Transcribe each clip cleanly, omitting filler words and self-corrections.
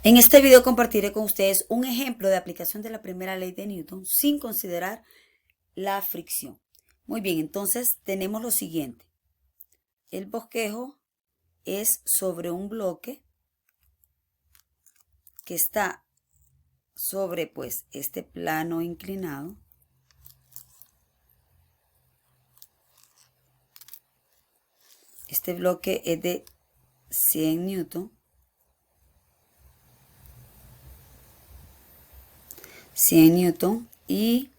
En este video compartiré con ustedes un ejemplo de aplicación de la primera ley de Newton sin considerar la fricción. Muy bien, entonces tenemos lo siguiente. El bosquejo es sobre un bloque que está sobre este plano inclinado. Este bloque es de 100 Newton. 100 Newton y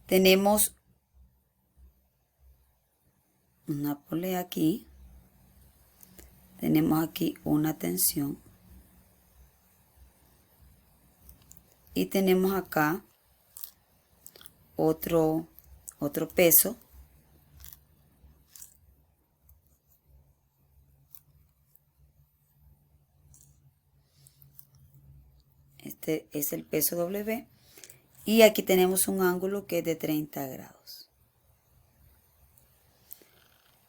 tenemos una polea aquí, tenemos aquí una tensión y tenemos acá otro peso. Este es el peso W. Y aquí tenemos un ángulo que es de 30 grados.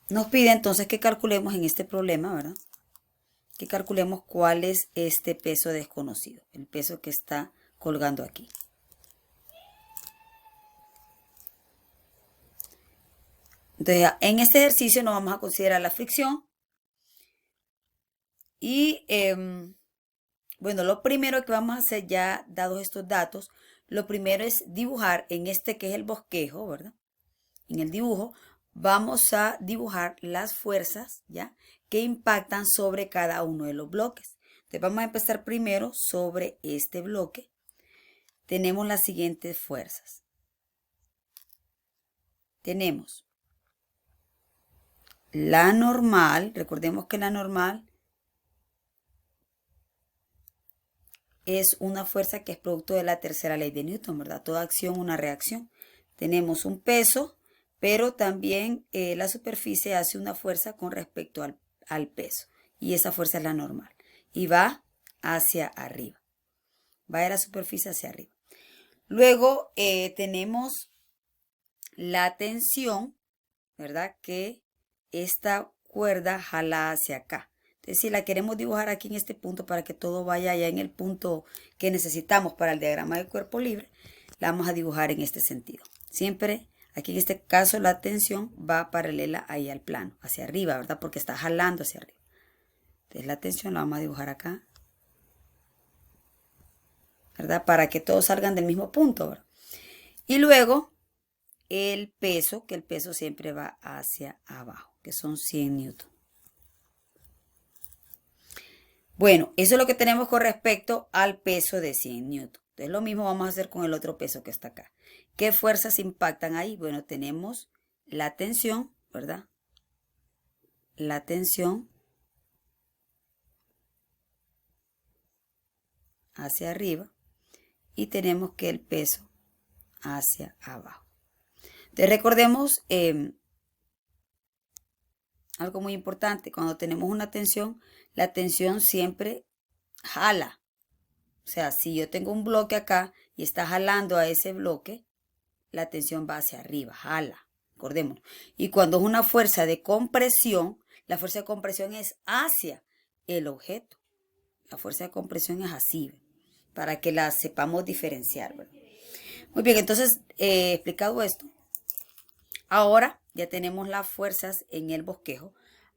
Nos pide entonces que calculemos en este problema, ¿verdad? Que calculemos cuál es este peso desconocido, el peso que está colgando aquí. Entonces, en este ejercicio no vamos a considerar la fricción. Y bueno, lo primero que vamos a hacer ya, dados estos datos, lo primero es dibujar en este que es el bosquejo, ¿verdad? En el dibujo vamos a dibujar las fuerzas, ¿ya?, que impactan sobre cada uno de los bloques. Entonces vamos a empezar primero sobre este bloque. Tenemos las siguientes fuerzas. Tenemos la normal, recordemos que la normal es una fuerza que es producto de la tercera ley de Newton, ¿verdad? Toda acción, una reacción. Tenemos un peso, pero también la superficie hace una fuerza con respecto al peso. Y esa fuerza es la normal. Y va hacia arriba. Va de la superficie hacia arriba. Luego tenemos la tensión, ¿verdad? Que esta cuerda jala hacia acá. Entonces, si la queremos dibujar aquí en este punto para que todo vaya allá en el punto que necesitamos para el diagrama de cuerpo libre, la vamos a dibujar en este sentido. Siempre, aquí en este caso, la tensión va paralela ahí al plano, hacia arriba, ¿verdad? Porque está jalando hacia arriba. Entonces, la tensión la vamos a dibujar acá, ¿verdad? Para que todos salgan del mismo punto, ¿verdad? Y luego, el peso, que el peso siempre va hacia abajo, que son 100 newton. Bueno, eso es lo que tenemos con respecto al peso de 100 newton. Entonces, lo mismo vamos a hacer con el otro peso que está acá. ¿Qué fuerzas impactan ahí? Bueno, tenemos la tensión, ¿verdad? La tensión hacia arriba y tenemos que el peso hacia abajo. Entonces, recordemos algo muy importante. Cuando tenemos una tensión, la tensión siempre jala. O sea, si yo tengo un bloque acá y está jalando a ese bloque, la tensión va hacia arriba, jala, acordémonos. Y cuando es una fuerza de compresión, la fuerza de compresión es hacia el objeto. La fuerza de compresión es así, para que la sepamos diferenciar, ¿verdad? Muy bien, entonces, explicado esto, ahora ya tenemos las fuerzas en el bosquejo.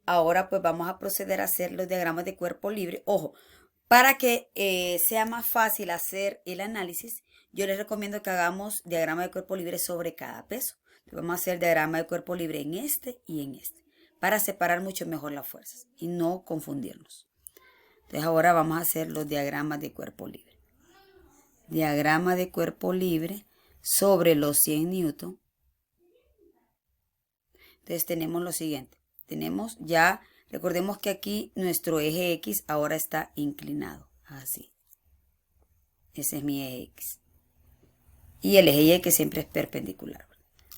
Ahora pues vamos a proceder a hacer los diagramas de cuerpo libre. Ojo, para que sea más fácil hacer el análisis, yo les recomiendo que hagamos diagrama de cuerpo libre sobre cada peso. Vamos a hacer diagrama de cuerpo libre en este y en este, para separar mucho mejor las fuerzas y no confundirnos. Entonces ahora vamos a hacer los diagramas de cuerpo libre. Diagrama de cuerpo libre sobre los 100 newton. Entonces tenemos lo siguiente. Tenemos ya, recordemos que aquí nuestro eje X ahora está inclinado, así. Ese es mi eje X. Y el eje Y que siempre es perpendicular.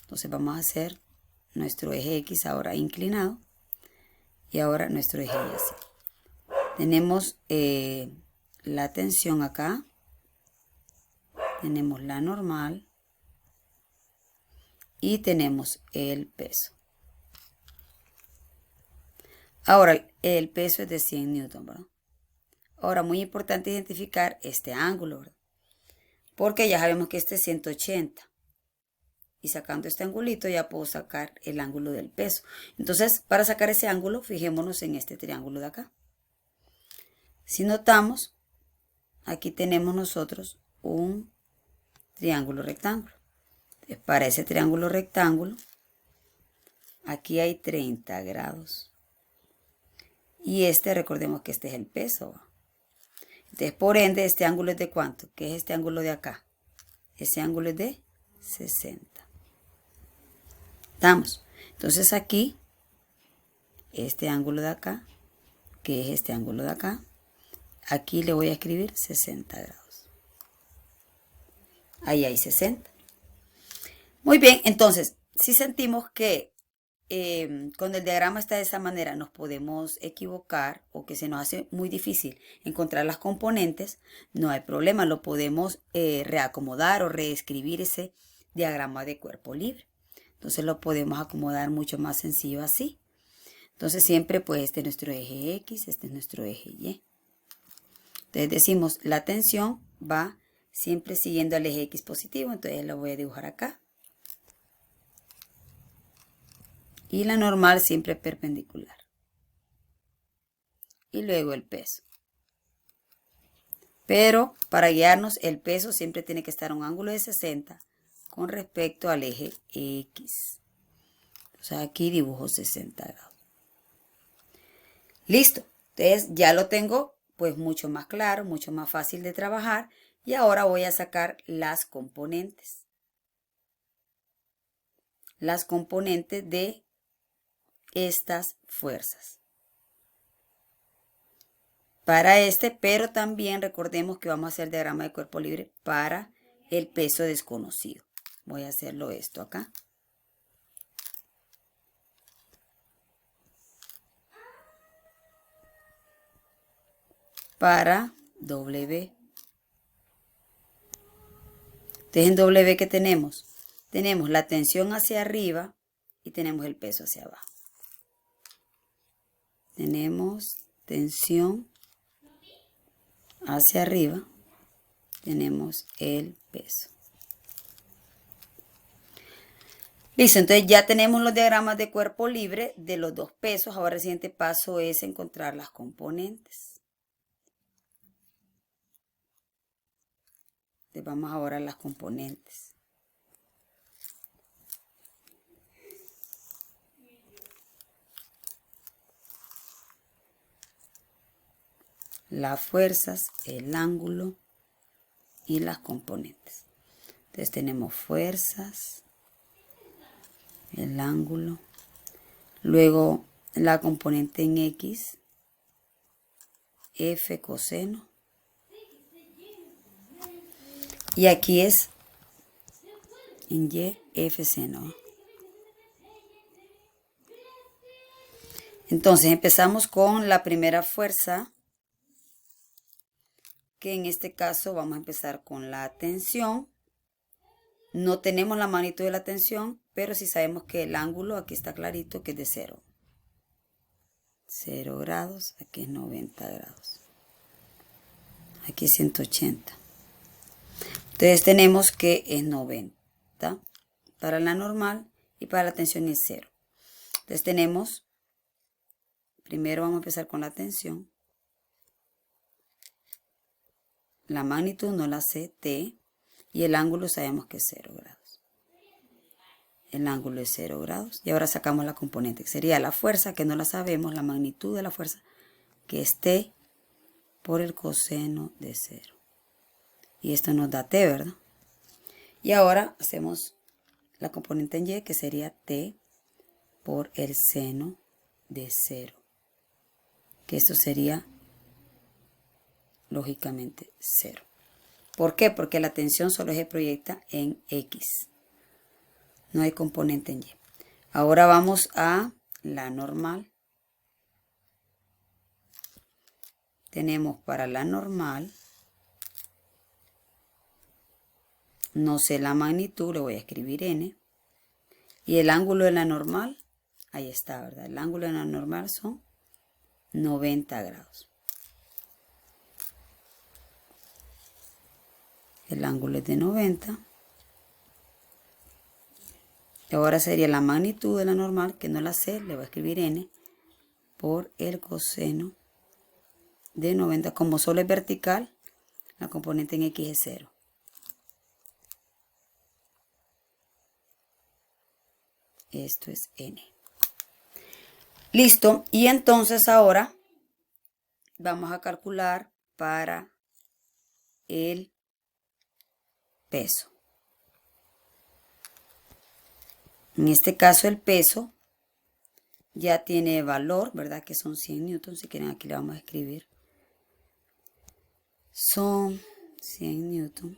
Entonces vamos a hacer nuestro eje X ahora inclinado. Y ahora nuestro eje Y así. Tenemos la tensión acá. Tenemos la normal. Y tenemos el peso. Ahora, el peso es de 100 newton, ¿verdad? Ahora, muy importante identificar este ángulo, ¿verdad? Porque ya sabemos que este es 180. Y sacando este angulito ya puedo sacar el ángulo del peso. Entonces, para sacar ese ángulo, fijémonos en este triángulo de acá. Si notamos, aquí tenemos nosotros un triángulo rectángulo. Entonces, para ese triángulo rectángulo, aquí hay 30 grados. Y recordemos que este es el peso, ¿va? Entonces, por ende, este ángulo es de ¿cuánto? ¿Qué es este ángulo de acá? Ese ángulo es de 60. ¿Estamos? Entonces aquí, este ángulo de acá, que es este ángulo de acá, aquí le voy a escribir 60 grados. Ahí hay 60. Muy bien, entonces, si sentimos que cuando el diagrama está de esa manera nos podemos equivocar o que se nos hace muy difícil encontrar las componentes, no hay problema, lo podemos reacomodar o reescribir ese diagrama de cuerpo libre. Entonces lo podemos acomodar mucho más sencillo así. Entonces siempre pues este es nuestro eje X, este es nuestro eje Y. Entonces decimos la tensión va siempre siguiendo al eje X positivo, entonces lo voy a dibujar acá. Y la normal siempre perpendicular. Y luego el peso. Pero para guiarnos el peso siempre tiene que estar a un ángulo de 60 con respecto al eje X. O sea, aquí dibujo 60 grados. Listo. Entonces ya lo tengo pues mucho más claro, mucho más fácil de trabajar. Y ahora voy a sacar las componentes. Las componentes de estas fuerzas. Para pero también recordemos que vamos a hacer diagrama de cuerpo libre para el peso desconocido. Voy a hacerlo esto acá. Para W. Entonces en W, ¿qué tenemos? Tenemos la tensión hacia arriba y tenemos el peso hacia abajo. Tenemos tensión hacia arriba, tenemos el peso. Listo, entonces ya tenemos los diagramas de cuerpo libre de los dos pesos. Ahora el siguiente paso es encontrar las componentes. Entonces vamos ahora a las componentes. Las fuerzas, el ángulo y las componentes. Entonces tenemos fuerzas, el ángulo, luego la componente en X, F coseno, y aquí es en Y, F seno. Entonces empezamos con la primera fuerza, que en este caso vamos a empezar con la tensión. No tenemos la magnitud de la tensión, pero sí sabemos que el ángulo, aquí está clarito, que es de 0. 0 grados, aquí es 90 grados. Aquí es 180. Entonces tenemos que es 90 para la normal y para la tensión es 0. Entonces tenemos, primero vamos a empezar con la tensión. La magnitud no la sé, T, y el ángulo sabemos que es 0 grados. El ángulo es 0 grados. Y ahora sacamos la componente, que sería la fuerza, que no la sabemos, la magnitud de la fuerza, que es T por el coseno de 0. Y esto nos da T, ¿verdad? Y ahora hacemos la componente en Y, que sería T por el seno de 0. Que esto sería lógicamente 0. ¿Por qué? Porque la tensión solo se proyecta en X. No hay componente en Y. Ahora vamos a la normal. Tenemos para la normal, no sé la magnitud, le voy a escribir N. Y el ángulo de la normal, ahí está, ¿verdad? El ángulo de la normal son 90 grados. El ángulo es de 90. Y ahora sería la magnitud de la normal, que no la sé, le voy a escribir n, por el coseno de 90. Como solo es vertical, la componente en x es 0. Esto es n. Listo. Y entonces ahora vamos a calcular para el peso. En este caso el peso ya tiene valor, ¿verdad? Que son 100 newtons. Si quieren aquí le vamos a escribir. Son 100 newtons.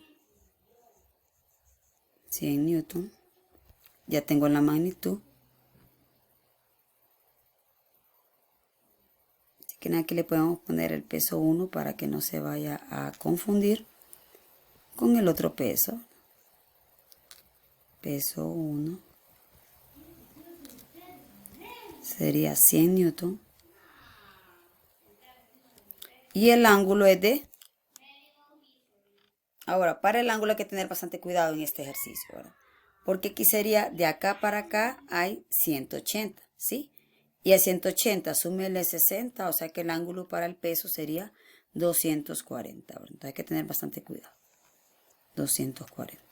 100 newtons. Ya tengo la magnitud. Si quieren aquí le podemos poner el peso 1 para que no se vaya a confundir con el otro peso. Peso 1. Sería 100 newton. Y el ángulo es de... Ahora, para el ángulo hay que tener bastante cuidado en este ejercicio, ¿verdad? Porque aquí sería, de acá para acá hay 180, ¿sí? Y a 180 súmele 60, o sea que el ángulo para el peso sería 240, ¿verdad? Entonces hay que tener bastante cuidado. 240.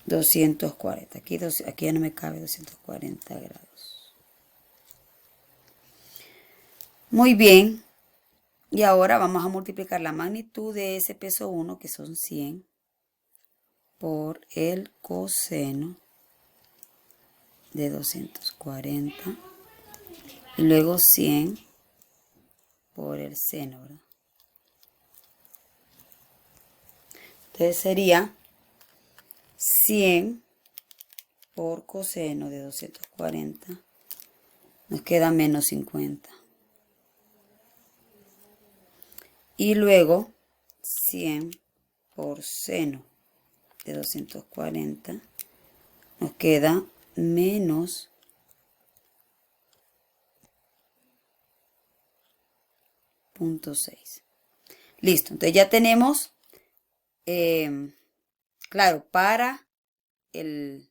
240. Aquí ya no me cabe 240 grados. Muy bien. Y ahora vamos a multiplicar la magnitud de ese peso 1, que son 100, por el coseno de 240. Y luego 100 por el seno, ¿verdad? Entonces sería 100 por coseno de 240. Nos queda menos 50. Y luego 100 por seno de 240 nos queda menos 0.6. Listo, entonces ya tenemos, claro, para el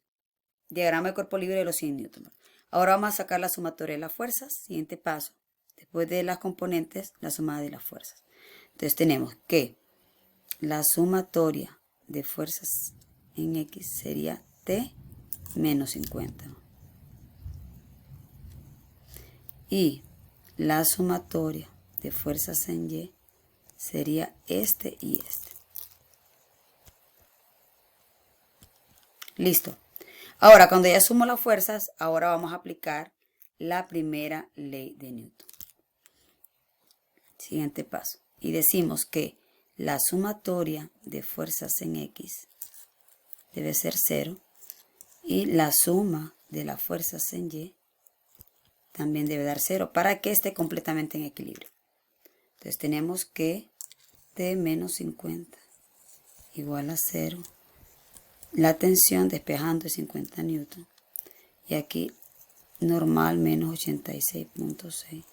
diagrama de cuerpo libre de los 100 newton. Ahora vamos a sacar la sumatoria de las fuerzas. Siguiente paso, después de las componentes, la suma de las fuerzas. Entonces tenemos que la sumatoria de fuerzas en X sería T menos 50. Y la sumatoria de fuerzas en Y sería este y este. Listo. Ahora, cuando ya sumo las fuerzas, ahora vamos a aplicar la primera ley de Newton. Siguiente paso. Y decimos que la sumatoria de fuerzas en X debe ser 0 y la suma de las fuerzas en Y también debe dar 0 para que esté completamente en equilibrio. Entonces tenemos que T menos 50 igual a 0. La tensión despejando es 50 newton. Y aquí normal menos 86.6.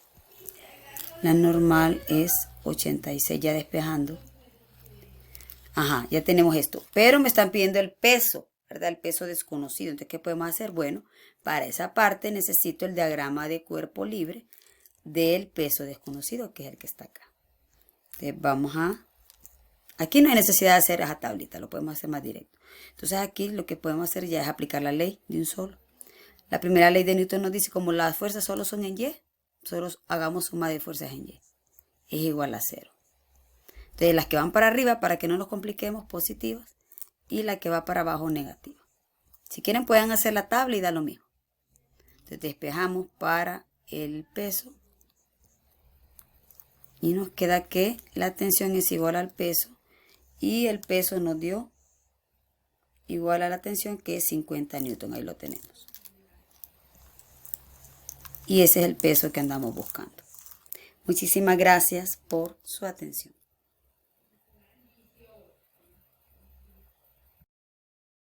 La normal es 86 ya despejando. Ajá, ya tenemos esto. Pero me están pidiendo el peso, ¿verdad? El peso desconocido. Entonces, ¿qué podemos hacer? Bueno, para esa parte necesito el diagrama de cuerpo libre del peso desconocido, que es el que está acá. Entonces, vamos a... Aquí no hay necesidad de hacer esa tablita, lo podemos hacer más directo. Entonces, aquí lo que podemos hacer ya es aplicar la ley de un solo. La primera ley de Newton nos dice, como las fuerzas solo son en Y, solo hagamos suma de fuerzas en Y. Es igual a 0. Entonces, las que van para arriba, para que no nos compliquemos, positivas. Y la que va para abajo, negativa. Si quieren, pueden hacer la tabla y da lo mismo. Entonces, despejamos para el peso. Y nos queda que la tensión es igual al peso. Y el peso nos dio igual a la tensión, que es 50 newton. Ahí lo tenemos. Y ese es el peso que andamos buscando. Muchísimas gracias por su atención.